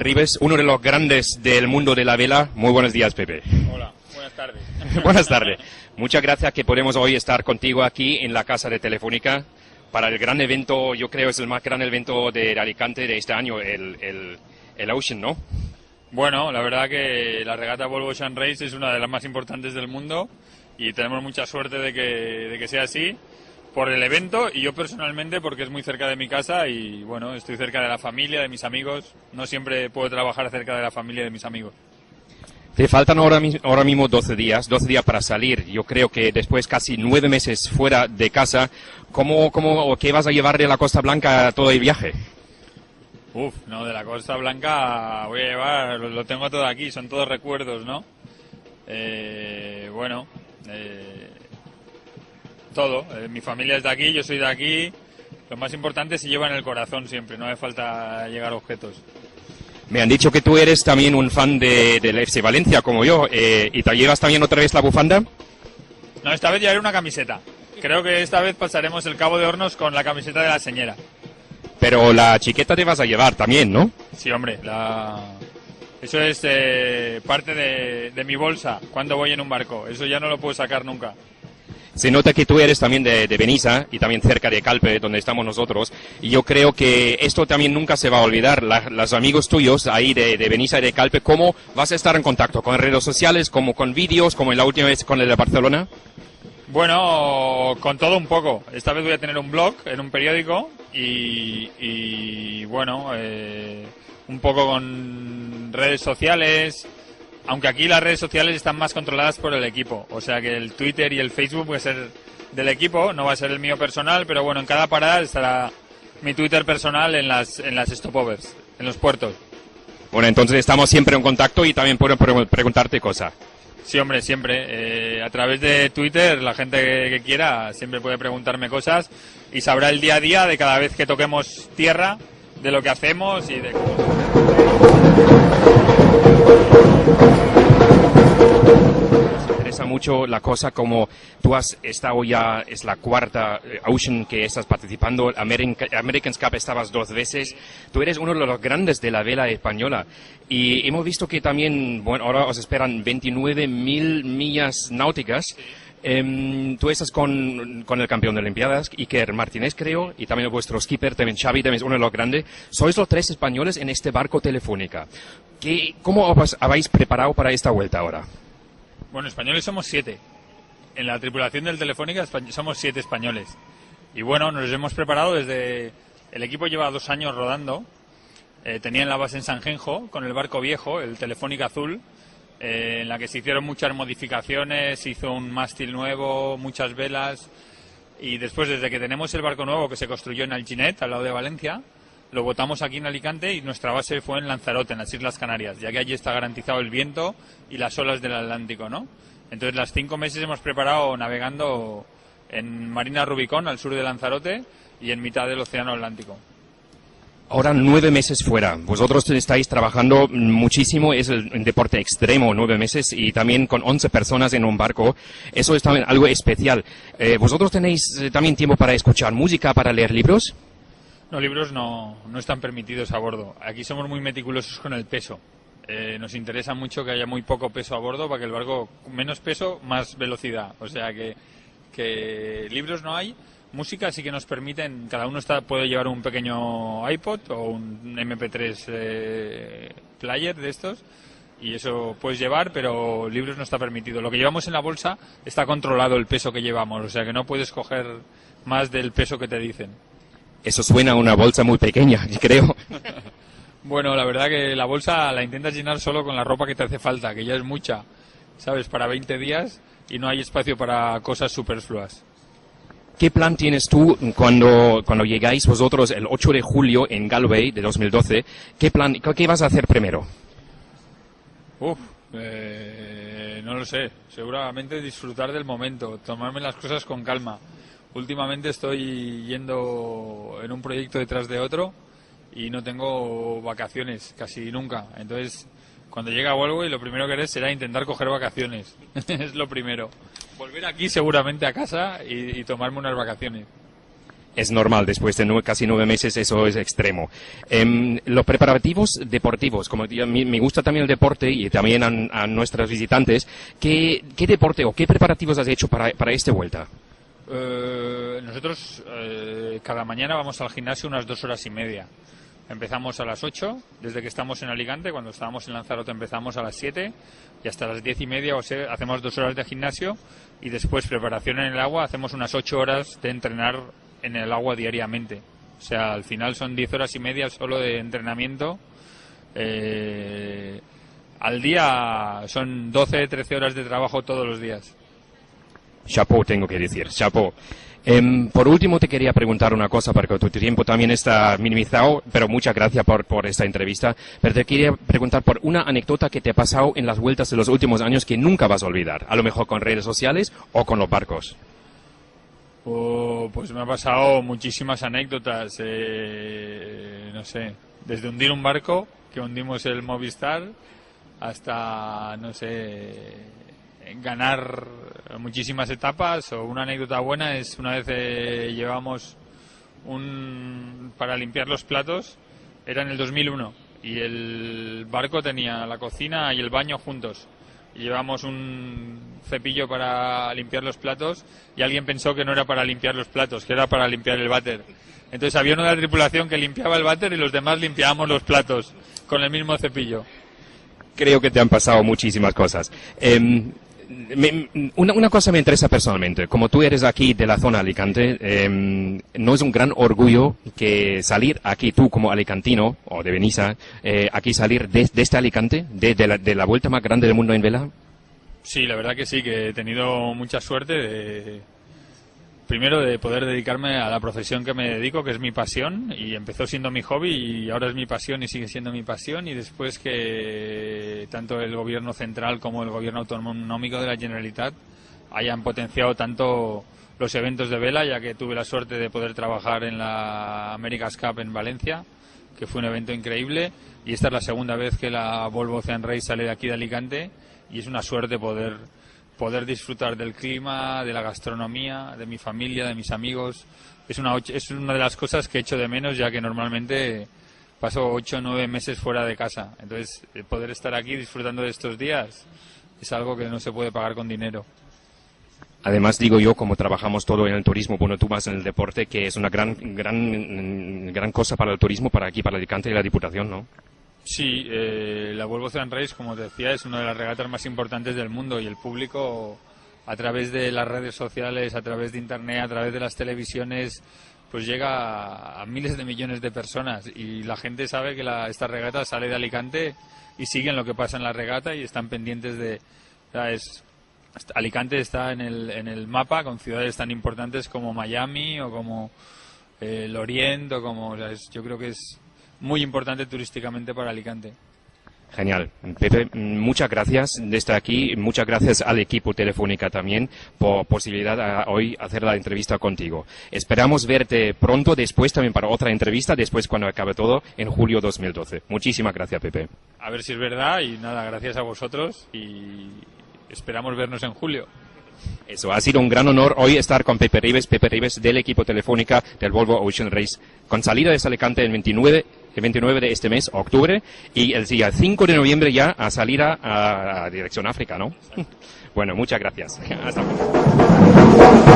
Ribes, uno de los grandes del mundo de la vela. Muy buenos días, Pepe. Hola, buenas tardes. Buenas tardes. Muchas gracias que podemos hoy estar contigo aquí en la casa de Telefónica para el gran evento, yo creo es el más gran evento de Alicante de este año, el Ocean, ¿no? Bueno, la verdad que la regata Volvo Ocean Race es una de las más importantes del mundo y tenemos mucha suerte de que sea así por el evento y yo personalmente porque es muy cerca de mi casa y bueno, estoy cerca de la familia, de mis amigos. No siempre puedo trabajar cerca de la familia y de mis amigos. Te faltan ahora mismo 12 días para salir. Yo creo que después casi 9 meses fuera de casa, ¿qué vas a llevar de la Costa Blanca a todo el viaje? No, de la Costa Blanca voy a llevar, lo tengo todo aquí, son todos recuerdos, ¿no? Todo. Mi familia es de aquí, yo soy de aquí. Lo más importante se lleva en el corazón siempre, no hace falta llegar a objetos. Me han dicho que tú eres también un fan del FC Valencia, como yo, ¿y te llevas también otra vez la bufanda? No, esta vez llevaré una camiseta. Creo que esta vez pasaremos el Cabo de Hornos con la camiseta de la señora. Pero la chiqueta te vas a llevar también, ¿no? Sí, hombre, eso es parte de mi bolsa cuando voy en un barco. Eso ya no lo puedo sacar nunca. Se nota que tú eres también de Benissa y también cerca de Calpe, donde estamos nosotros. Y yo creo que esto también nunca se va a olvidar. Los amigos tuyos ahí de Benissa y de Calpe, ¿cómo vas a estar en contacto? ¿Con redes sociales, como con vídeos, como en la última vez con el de Barcelona? Bueno, con todo un poco. Esta vez voy a tener un blog en un periódico y bueno, un poco con redes sociales. Aunque aquí las redes sociales están más controladas por el equipo, o sea que el Twitter y el Facebook puede ser del equipo, no va a ser el mío personal, pero bueno, en cada parada estará mi Twitter personal en las stopovers, en los puertos. Bueno, entonces estamos siempre en contacto y también puedo preguntarte cosas. Sí, hombre, siempre. A través de Twitter, la gente que quiera siempre puede preguntarme cosas y sabrá el día a día de cada vez que toquemos tierra, de lo que hacemos y de cómo... Me interesa mucho la cosa como tú has estado ya, es la cuarta Ocean que estás participando, America's Cup estabas 2 veces, tú eres uno de los grandes de la vela española y hemos visto que también, bueno, ahora os esperan 29.000 millas náuticas. Tú estás con el campeón de Olimpiadas, Iker Martínez, creo, y también vuestro skipper, también Xavi, también es uno de los grandes. Sois los 3 españoles en este barco Telefónica. ¿Cómo os habéis preparado para esta vuelta ahora? Bueno, españoles somos 7. En la tripulación del Telefónica somos 7 españoles. Y bueno, nos hemos preparado desde... El equipo lleva 2 años rodando. Tenían la base en Sanjenjo, con el barco viejo, el Telefónica Azul, en la que se hicieron muchas modificaciones, se hizo un mástil nuevo, muchas velas, y después, desde que tenemos el barco nuevo que se construyó en Alginet, al lado de Valencia, lo botamos aquí en Alicante y nuestra base fue en Lanzarote, en las Islas Canarias, ya que allí está garantizado el viento y las olas del Atlántico, ¿no? Entonces, las 5 meses hemos preparado navegando en Marina Rubicón, al sur de Lanzarote, y en mitad del Océano Atlántico. Ahora 9 meses fuera. Vosotros estáis trabajando muchísimo, es un deporte extremo, 9 meses, y también con 11 personas en un barco. Eso es también algo especial. ¿Vosotros tenéis también tiempo para escuchar música, para leer libros? No, libros no están permitidos a bordo. Aquí somos muy meticulosos con el peso. Nos interesa mucho que haya muy poco peso a bordo para que el barco, menos peso, más velocidad. O sea que libros no hay. Música sí que nos permiten, cada uno puede llevar un pequeño iPod o un MP3 player de estos y eso puedes llevar, pero libros no está permitido. Lo que llevamos en la bolsa está controlado el peso que llevamos, o sea que no puedes coger más del peso que te dicen. Eso suena a una bolsa muy pequeña, creo. Bueno, la verdad que la bolsa la intentas llenar solo con la ropa que te hace falta, que ya es mucha, ¿sabes? Para 20 días y no hay espacio para cosas superfluas. ¿Qué plan tienes tú cuando llegáis vosotros el 8 de julio en Galway de 2012? ¿Qué vas a hacer primero? No lo sé. Seguramente disfrutar del momento, tomarme las cosas con calma. Últimamente estoy yendo en un proyecto detrás de otro y no tengo vacaciones casi nunca. Entonces, cuando llegue a Galway, lo primero que haré será intentar coger vacaciones. Es lo primero. Volver aquí seguramente a casa y tomarme unas vacaciones. Es normal, después de casi 9 meses eso es extremo. Los preparativos deportivos, como me gusta también el deporte y también a nuestros visitantes, ¿qué deporte o qué preparativos has hecho para esta vuelta? Nosotros cada mañana vamos al gimnasio unas 2 horas y media. Empezamos a las 8, desde que estamos en Alicante. Cuando estábamos en Lanzarote empezamos a las 7 y hasta las 10 y media hacemos 2 horas de gimnasio y después preparación en el agua. Hacemos unas 8 horas de entrenar en el agua diariamente. O sea, al final son 10 horas y media solo de entrenamiento. Al día son 12, 13 horas de trabajo todos los días. Chapeau, tengo que decir, chapeau. Por último, te quería preguntar una cosa, porque tu tiempo también está minimizado, pero muchas gracias por esta entrevista. Pero te quería preguntar por una anécdota que te ha pasado en las vueltas de los últimos años que nunca vas a olvidar, a lo mejor con redes sociales o con los barcos. Pues me ha pasado muchísimas anécdotas, no sé, desde hundir un barco, que hundimos el Movistar, hasta, no sé, ganar muchísimas etapas. O una anécdota buena es una vez llevamos para limpiar los platos, era en el 2001, y el barco tenía la cocina y el baño juntos. Y llevamos un cepillo para limpiar los platos y alguien pensó que no era para limpiar los platos, que era para limpiar el váter. Entonces había uno de la tripulación que limpiaba el váter y los demás limpiábamos los platos con el mismo cepillo. Creo que te han pasado muchísimas cosas. Una cosa me interesa personalmente. Como tú eres aquí de la zona Alicante, ¿no es un gran orgullo que salir aquí tú como alicantino, o de Benissa, aquí salir de este Alicante, de la vuelta más grande del mundo en vela? Sí, la verdad que sí, que he tenido mucha suerte primero de poder dedicarme a la profesión que me dedico, que es mi pasión, y empezó siendo mi hobby y ahora es mi pasión y sigue siendo mi pasión. Y después que tanto el gobierno central como el gobierno autonómico de la Generalitat hayan potenciado tanto los eventos de vela, ya que tuve la suerte de poder trabajar en la America's Cup en Valencia, que fue un evento increíble, y esta es la segunda vez que la Volvo Ocean Race sale de aquí de Alicante y es una suerte poder disfrutar del clima, de la gastronomía, de mi familia, de mis amigos. Es una de las cosas que echo de menos, ya que normalmente paso 8 o 9 meses fuera de casa. Entonces, poder estar aquí disfrutando de estos días es algo que no se puede pagar con dinero. Además, digo yo, como trabajamos todo en el turismo, bueno, tú más en el deporte, que es una gran cosa para el turismo, para aquí, para Alicante y la Diputación, ¿no? Sí, la Volvo Ocean Race, como te decía, es una de las regatas más importantes del mundo, y el público, a través de las redes sociales, a través de internet, a través de las televisiones, pues llega a miles de millones de personas, y la gente sabe que esta regata sale de Alicante y siguen lo que pasa en la regata y están pendientes de... Alicante está en el mapa con ciudades tan importantes como Miami o como el Oriente, o como... yo creo que es muy importante turísticamente para Alicante. Genial. Pepe, muchas gracias de estar aquí. Muchas gracias al equipo Telefónica también por posibilidad hoy hacer la entrevista contigo. Esperamos verte pronto, después también para otra entrevista, después cuando acabe todo, en julio 2012. Muchísimas gracias, Pepe. A ver si es verdad, y nada, gracias a vosotros y esperamos vernos en julio. Eso, ha sido un gran honor hoy estar con Pepe Ribes del equipo Telefónica del Volvo Ocean Race, con salida de Alicante el 29 de este mes, octubre, y el día 5 de noviembre ya a salir a dirección África, ¿no? Bueno, muchas gracias. Hasta luego.